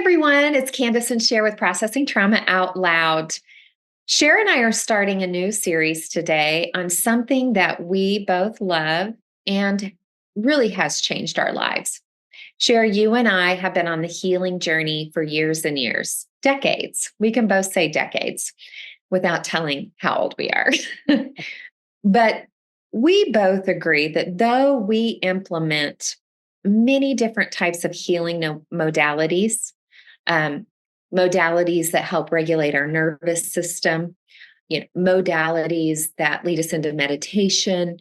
Everyone, it's Kandace and Sher with Processing Trauma Out Loud. Sher and I are starting a new series today on something that we both love and really has changed our lives. Sher, you and I have been on the healing journey for years and years, decades. We can both say decades without telling how old we are. But we both agree that though we implement many different types of healing modalities, modalities that help regulate our nervous system, modalities that lead us into meditation,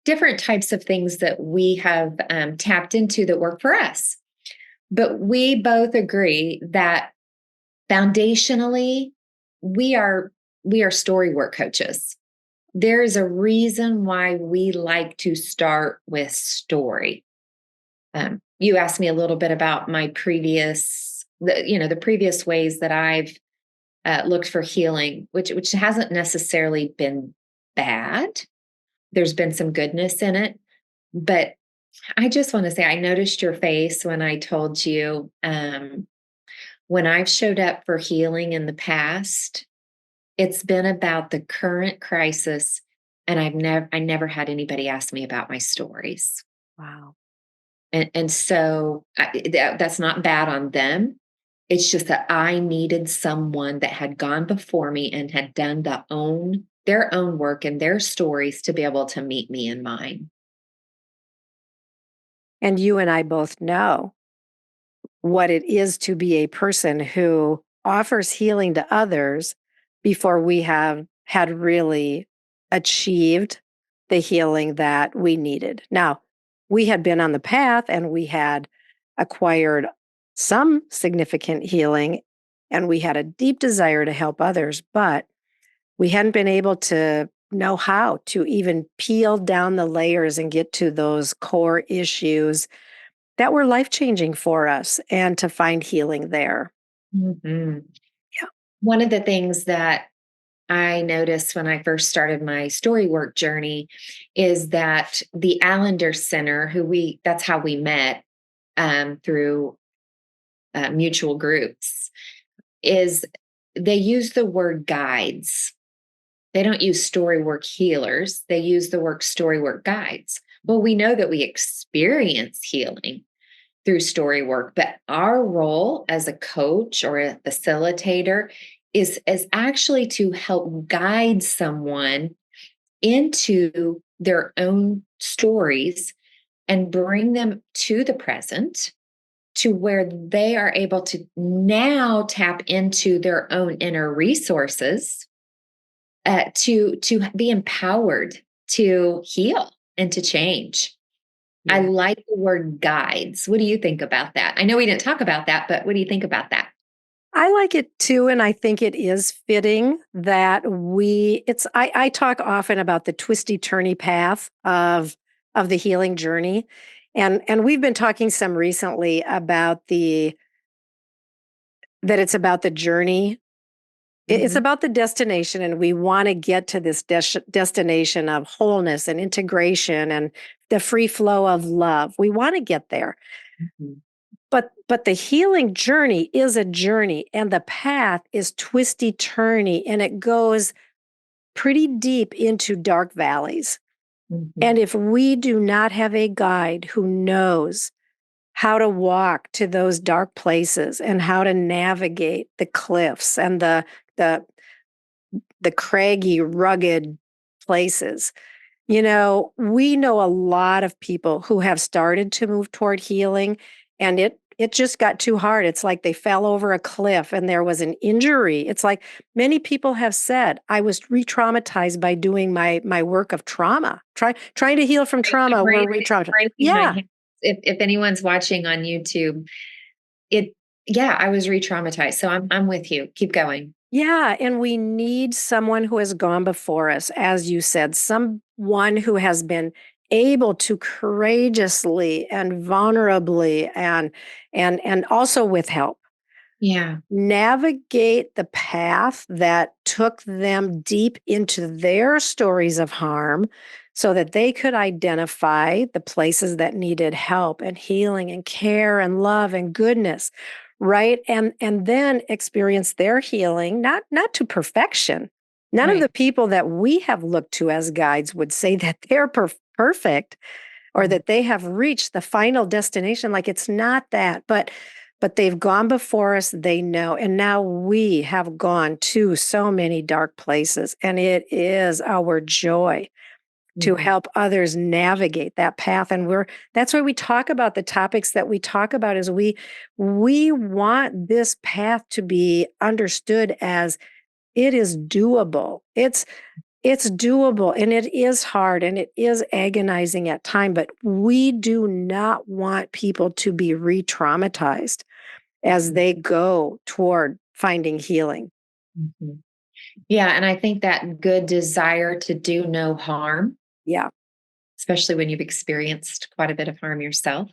different types of things that we have tapped into that work for us. But we both agree that foundationally, we are story work coaches. There is a reason why we like to start with story. You asked me a little bit about my the previous ways that I've looked for healing, which hasn't necessarily been bad. There's been some goodness in it, but I just want to say I noticed your face when I told you when I've showed up for healing in the past, it's been about the current crisis, and I never had anybody ask me about my stories. Wow. And so that's not bad on them. It's just that I needed someone that had gone before me and had done their own work and their stories to be able to meet me in mine. And you and I both know what it is to be a person who offers healing to others before we have had really achieved the healing that we needed. Now, we had been on the path and we had acquired some significant healing and we had a deep desire to help others, but we hadn't been able to know how to even peel down the layers and get to those core issues that were life-changing for us and to find healing there. Mm-hmm. Yeah. One of the things that I noticed when I first started my story work journey is that the Allender Center, that's how we met through mutual groups, is they use the word guides. They don't use story work healers. They use the word story work guides. Well, we know that we experience healing through story work, but our role as a coach or a facilitator is actually to help guide someone into their own stories and bring them to the present, to where they are able to now tap into their own inner resources to be empowered to heal and to change. Yeah. I like the word guides. What do you think about that? I know we didn't talk about that, but what do you think about that? I like it too, and I think it is fitting that I talk often about the twisty-turny path of the healing journey. And we've been talking some recently about that it's about the journey. It's about the destination, and we want to get to this destination of wholeness and integration and the free flow of love. We want to get there. Mm-hmm. But the healing journey is a journey, and the path is twisty-turny, and it goes pretty deep into dark valleys. Mm-hmm. And if we do not have a guide who knows how to walk to those dark places and how to navigate the cliffs and the craggy, rugged places. We know a lot of people who have started to move toward healing, and it just got too hard. It's like they fell over a cliff and there was an injury. It's like many people have said, I was re-traumatized by doing my work of trauma, trying to heal from trauma. We're re-traumatized. Yeah. If anyone's watching on YouTube, I was re-traumatized. So I'm with you. Keep going. Yeah. And we need someone who has gone before us, as you said, someone who has been able to courageously and vulnerably and also with help. Yeah. Navigate the path that took them deep into their stories of harm so that they could identify the places that needed help and healing and care and love and goodness, right? And then experience their healing, not to perfection. None of the Right. people that we have looked to as guides would say that they're perfect or Mhm. that they have reached the final destination. Like it's not that, but they've gone before us, they know. And now we have gone to so many dark places, and it is our joy to Mhm. help others navigate that path. And that's why we talk about the topics that we talk about. Is we want this path to be understood as it is doable. It's doable, and it is hard, and it is agonizing at time, but we do not want people to be re-traumatized as Mhm. they go toward finding healing. Mhm. Yeah, and I think that good desire to do no harm, Yeah. especially when you've experienced quite a bit of harm yourself,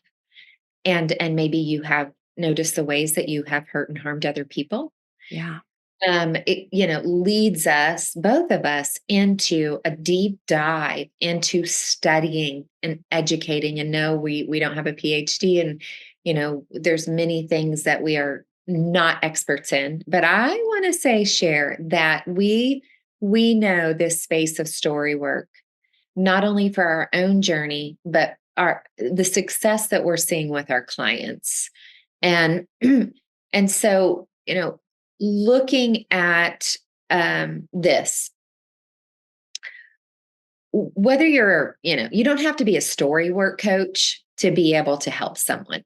and maybe you have noticed the ways that you have hurt and harmed other people, Yeah. it leads us, both of us, into a deep dive into studying and educating. And no, we don't have a PhD, and there's many things that we are not experts in. But I want to say, share that we know this space of story work not only for our own journey, but the success that we're seeing with our clients. And and so, looking at this, whether you're, you don't have to be a story work coach to be able to help someone.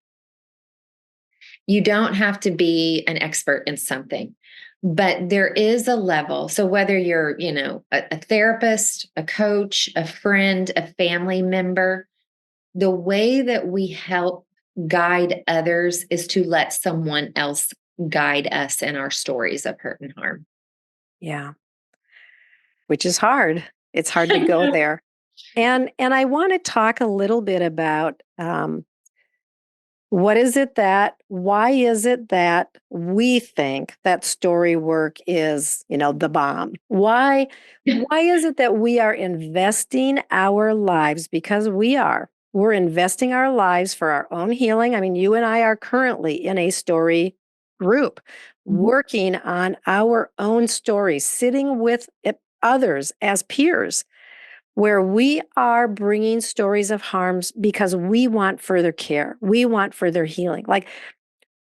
You don't have to be an expert in something, but there is a level. So whether you're, a therapist, a coach, a friend, a family member, the way that we help guide others is to let someone else guide us in our stories of hurt and harm. Yeah. Which is hard. It's hard to go there. And I want to talk a little bit about why is it that we think that story work is, the bomb? Why is it that we are investing our lives, because we're investing our lives for our own healing? I mean, you and I are currently in a story group Mhm. working on our own stories, sitting with others as peers, where we are bringing stories of harms because we want further care. We want further healing. Like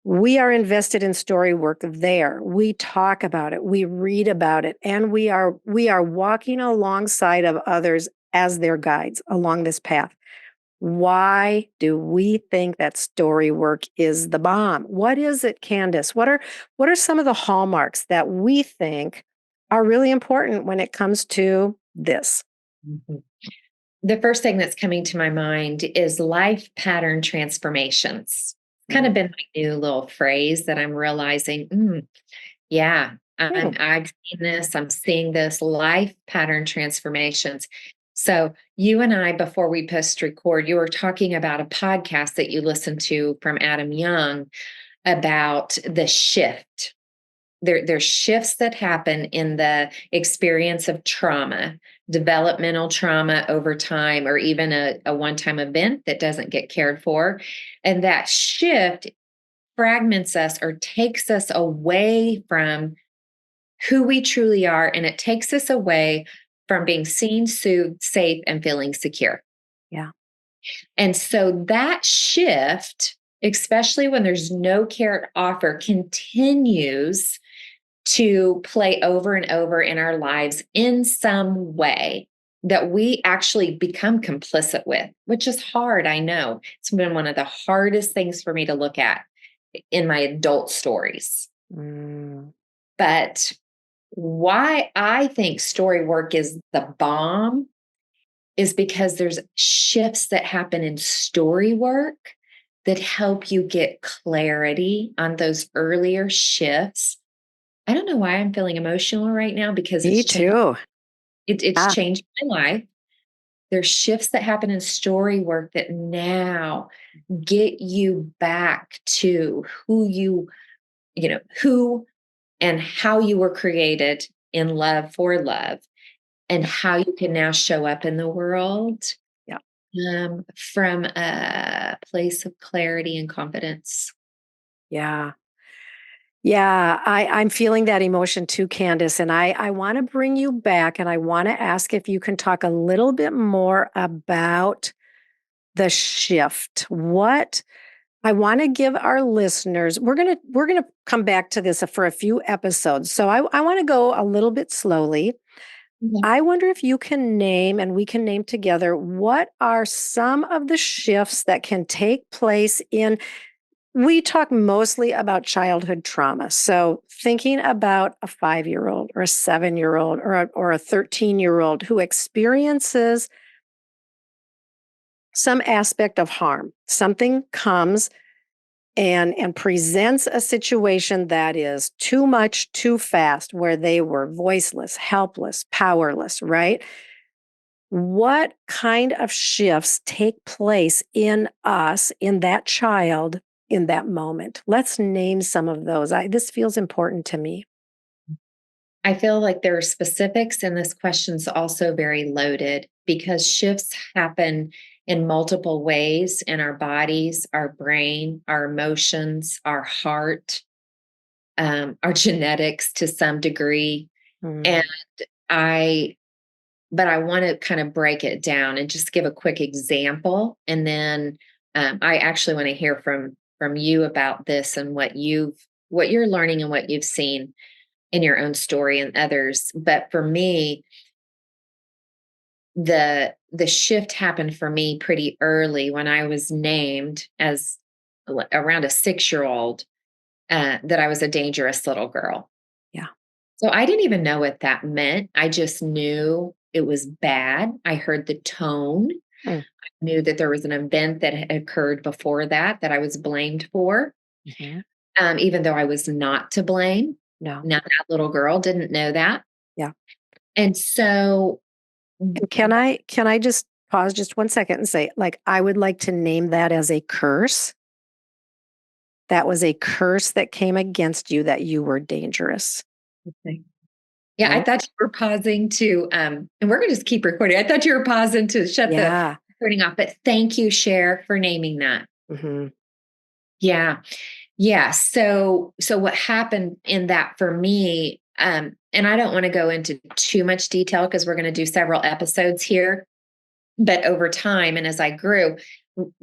we are invested in story work there. We talk about it, we read about it, and we are walking alongside of others as their guides along this path. Why do we think that story work is the bomb? What is it, Kandace? What are some of the hallmarks that we think are really important when it comes to this? Mhm. The first thing that's coming to my mind is life pattern transformations. Kind Mm. of been my new little phrase that I'm realizing, yeah, Hmm. I've seen this, I'm seeing this life pattern transformations. So you and I, before we post record, you were talking about a podcast that you listened to from Adam Young about the shift. There's shifts that happen in the experience of trauma, developmental trauma over time, or even a one-time event that doesn't get cared for. And that shift fragments us or takes us away from who we truly are. And it takes us away from being seen, soothed, safe, and feeling secure. Yeah. And so that shift, especially when there's no care offer, continues to play over and over in our lives in some way that we actually become complicit with, which is hard. I know it's been one of the hardest things for me to look at in my adult stories. Mm. But why I think story work is the bomb is because there's shifts that happen in story work that help you get clarity on those earlier shifts. I don't know why I'm feeling emotional right now because Me it's changed. too. It's Ah, changed my life. There's shifts that happen in story work that now get you back to who and how you were created in love for love, and how you can now show up in the world yeah. from a place of clarity and confidence. Yeah. Yeah, I'm feeling that emotion too, Candace. And I want to bring you back and I want to ask if you can talk a little bit more about the shift. What I want to give our listeners, we're gonna come back to this for a few episodes. So I want to go a little bit slowly. Mhm. I wonder if you can name and we can name together what are some of the shifts that can take place in we talk mostly about childhood trauma. So, thinking about a 5 year old or a 7 year old or a 13-year-old who experiences some aspect of harm, something comes and presents a situation that is too much too fast, where they were voiceless, helpless, powerless, right? What kind of shifts take place in us, in that child, in that moment? Let's name some of those. This feels important to me. I feel like there are specifics, and this question's also very loaded because shifts happen in multiple ways in our bodies, our brain, our emotions, our heart, our genetics to some degree. And Mm, I, but I want to kind of break it down and just give a quick example, and then I actually want to hear from you about this and what you're learning and what you've seen in your own story and others. But for me, the shift happened for me pretty early when I was named as around a 6-year old, that I was a dangerous little girl. yeah. So I didn't even know what that meant. I just knew it was bad. I heard the tone, Mm, knew that there was an event that had occurred before that I was blamed for, mhm. even though I was not to blame. No. Now that little girl didn't know that. Yeah. And so And can I just pause just 1 second and say, like, I would like to name that as a curse. That was a curse that came against you that you were dangerous. yeah, I Right? thought you were pausing to, and we're gonna just keep recording. I thought you were pausing to shut the Yeah. recording off, but thank you, Cher, for naming that. Hmm. Yeah. Yeah. So what happened in that for me, and I don't want to go into too much detail because we're going to do several episodes here, but over time and as I grew,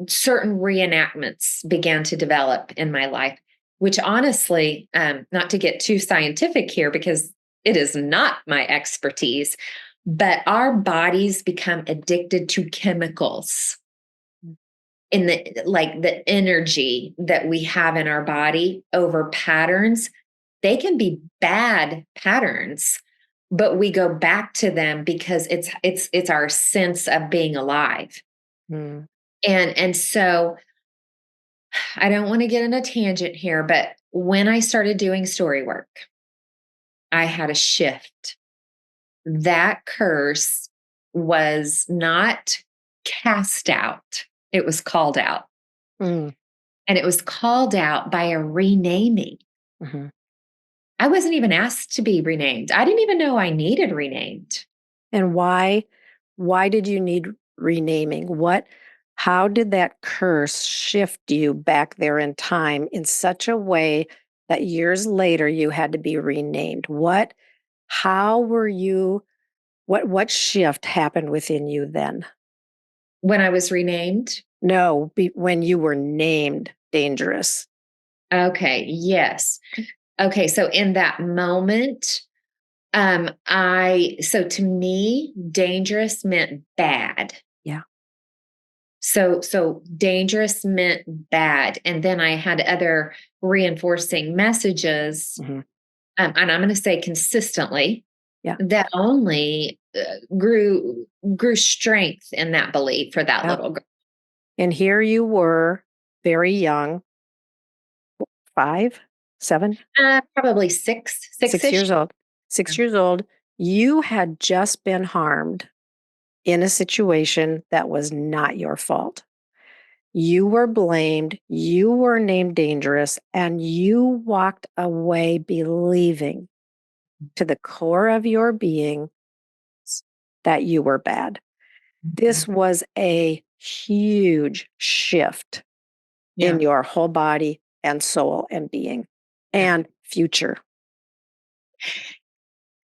certain reenactments began to develop in my life, which honestly, not to get too scientific here because it is not my expertise, but our bodies become addicted to chemicals in the like the energy that we have in our body over patterns. They can be bad patterns, but we go back to them because it's our sense of being alive. Mm. And so I don't want to get in a tangent here, but when I started doing story work, I had a shift. That curse was not cast out, it was called out. Mm. And it was called out by a renaming. Hmm. I wasn't even asked to be renamed. I didn't even know I needed renamed. And why did you need renaming? How did that curse shift you back there in time in such a way that years later you had to be renamed? How were you, what shift happened within you then? When I was renamed, No, when you were named dangerous. okay, yes. Okay, so in that moment, so to me, dangerous meant bad. Yeah. So dangerous meant bad. And then I had other reinforcing messages, Hmm. and I'm going to say consistently, Yeah. that only grew strength in that belief for that Yeah. little girl. And here you were, very young, 5, 7, Probably six, 6 six-ish. years old. 6 years old. You had just been harmed in a situation that was not your fault. You were blamed, you were named dangerous, and you walked away believing to the core of your being that you were bad. This Mhm. was a huge shift Yeah. in your whole body and soul and being. Yeah. And future.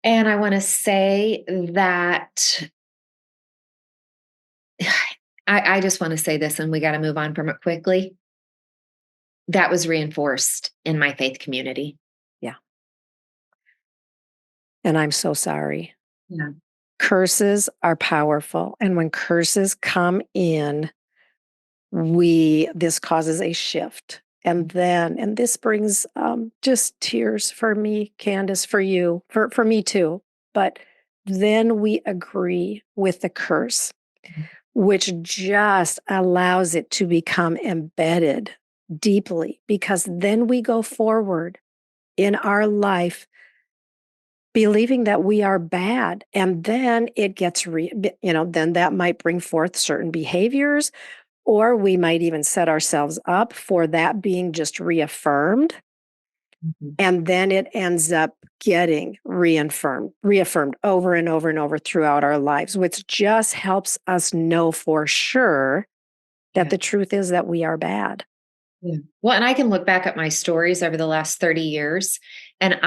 And I want to say that I just want to say this, and we got to move on from it quickly. That was reinforced in my faith community. Yeah. And I'm so sorry. Yeah. Curses are powerful. And when curses come in, this causes a shift. And this brings just tears for me, Kandace, for you, for me too. But then we agree with the curse, which just allows it to become embedded deeply, because then we go forward in our life believing that we are bad. And then it gets, then that might bring forth certain behaviors, or we might even set ourselves up for that being just reaffirmed. Mhm. And then it ends up getting reaffirmed over and over and over throughout our lives, which just helps us know for sure that Yeah. the truth is that we are bad. Yeah. Well, and I can look back at my stories over the last 30 years, and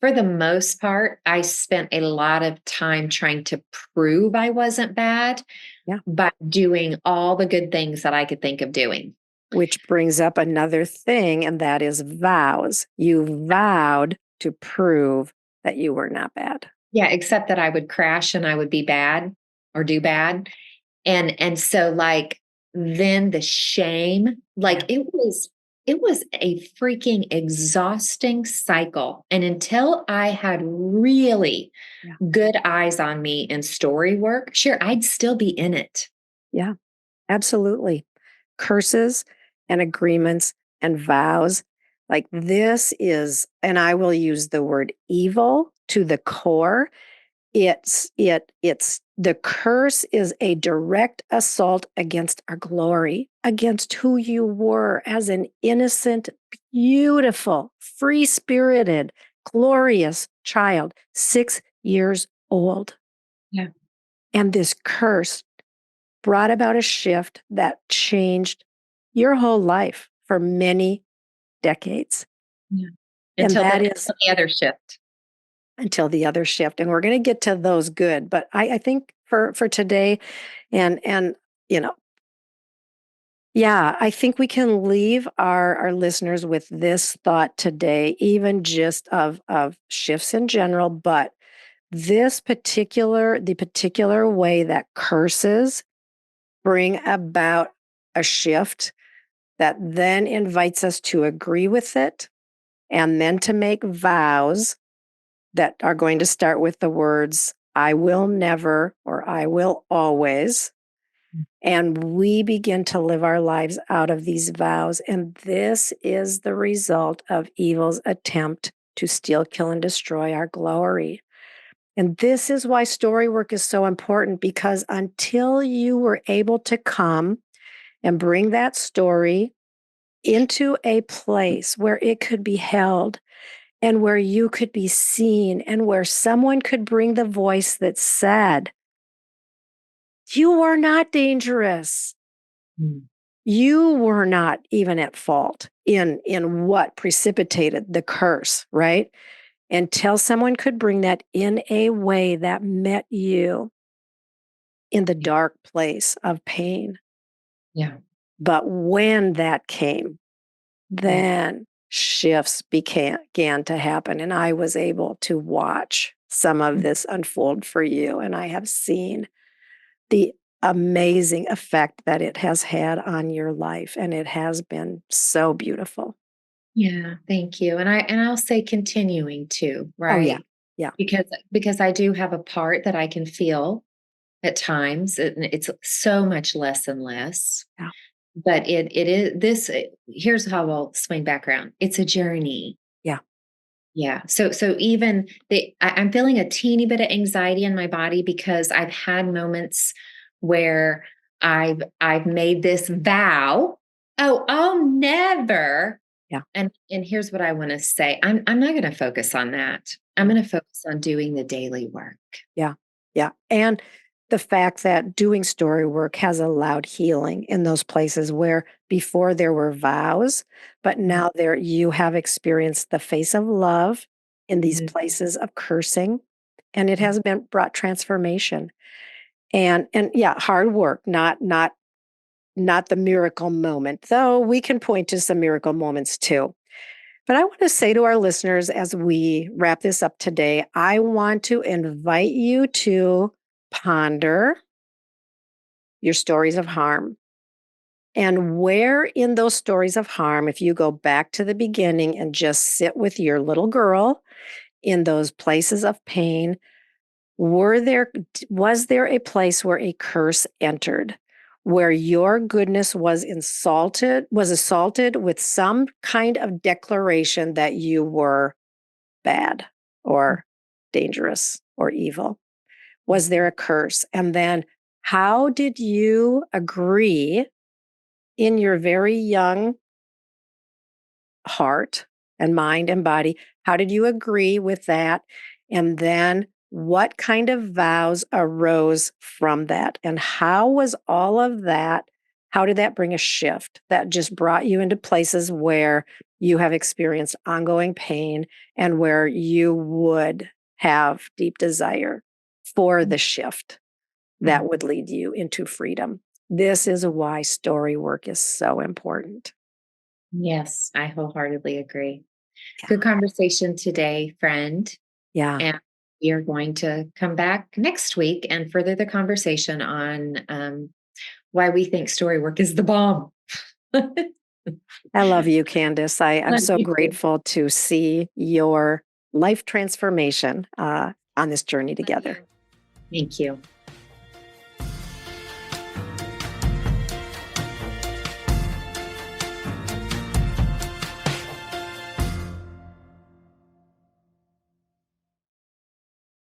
for the most part, I spent a lot of time trying to prove I wasn't bad Yeah. by doing all the good things that I could think of doing. Which brings up another thing, and that is vows. You vowed to prove that you were not bad. Yeah, except that I would crash and I would be bad or do bad. And so like then the shame, like Yeah. it was a freaking exhausting cycle. And until I had really Yeah. good eyes on me in story work, sure, I'd still be in it. Yeah. Absolutely. Curses and agreements and vows. Like this is, and I will use the word evil to the core. It's the curse is a direct assault against our glory, against who you were as an innocent, beautiful, free-spirited, glorious child, 6 years old. Yeah. And this curse brought about a shift that changed your whole life for many decades. Yeah. And Until that is the other shift. until the other shift. And we're going to get to those good. But I think for today, and you know, yeah, I think we can leave our listeners with this thought today, even just of shifts in general, but the particular way that curses bring about a shift that then invites us to agree with it and then to make vows that are going to start with the words, I will never or I will always. And we begin to live our lives out of these vows. And this is the result of evil's attempt to steal, kill, and destroy our glory. And this is why story work is so important, because until you were able to come and bring that story into a place where it could be held and where you could be seen and where someone could bring the voice that said, you are not dangerous. Mm. You were not even at fault in what precipitated the curse, right? Until someone could bring that in a way that met you in the dark place of pain. Yeah. But when that came, Yeah. then shifts began to happen. And I was able to watch some of this unfold for you. And I have seen the amazing effect that it has had on your life. And it has been so beautiful. Yeah, thank you. And I'll say continuing to, Oh, yeah. right? Yeah. Because I do have a part that I can feel at times. And it's so much less and less. Yeah. But it is this here's how I'll swing back around. It's a journey. Yeah. Yeah. So even I'm feeling a teeny bit of anxiety in my body because I've had moments where I've made this vow. Oh, I'll never. Yeah. And here's what I want to say. I'm not going to focus on that. I'm Yeah. going to focus on doing the daily work. Yeah. Yeah. And the fact that doing story work has allowed healing in those places where before there were vows, but now there you have experienced the face of love in these Mhm. places of cursing, and it has been brought transformation. And yeah, hard work, not the miracle moment, though we can point to some miracle moments too. But I want to say to our listeners as we wrap this up today, I want to invite you to ponder your stories of harm. And where in those stories of harm, if you go back to the beginning and just sit with your little girl in those places of pain, was there a place where a curse entered, where your goodness was assaulted with some kind of declaration that you were bad or dangerous or evil? Was there a curse? And then how did you agree in your very young heart and mind and body? How did you agree with that? And then what kind of vows arose from that? And how was all of that? How did that bring a shift that just brought you into places where you have experienced ongoing pain and where you would have deep desire for the shift that would lead you into freedom? This is why story work is so important. Yes, I wholeheartedly agree. Yeah. Good conversation today, friend. Yeah. And we are going to come back next week and further the conversation on why we think story work is the bomb. Love I love you, Candace. I'm so you too. grateful to see your life transformation on this journey together. Thank you.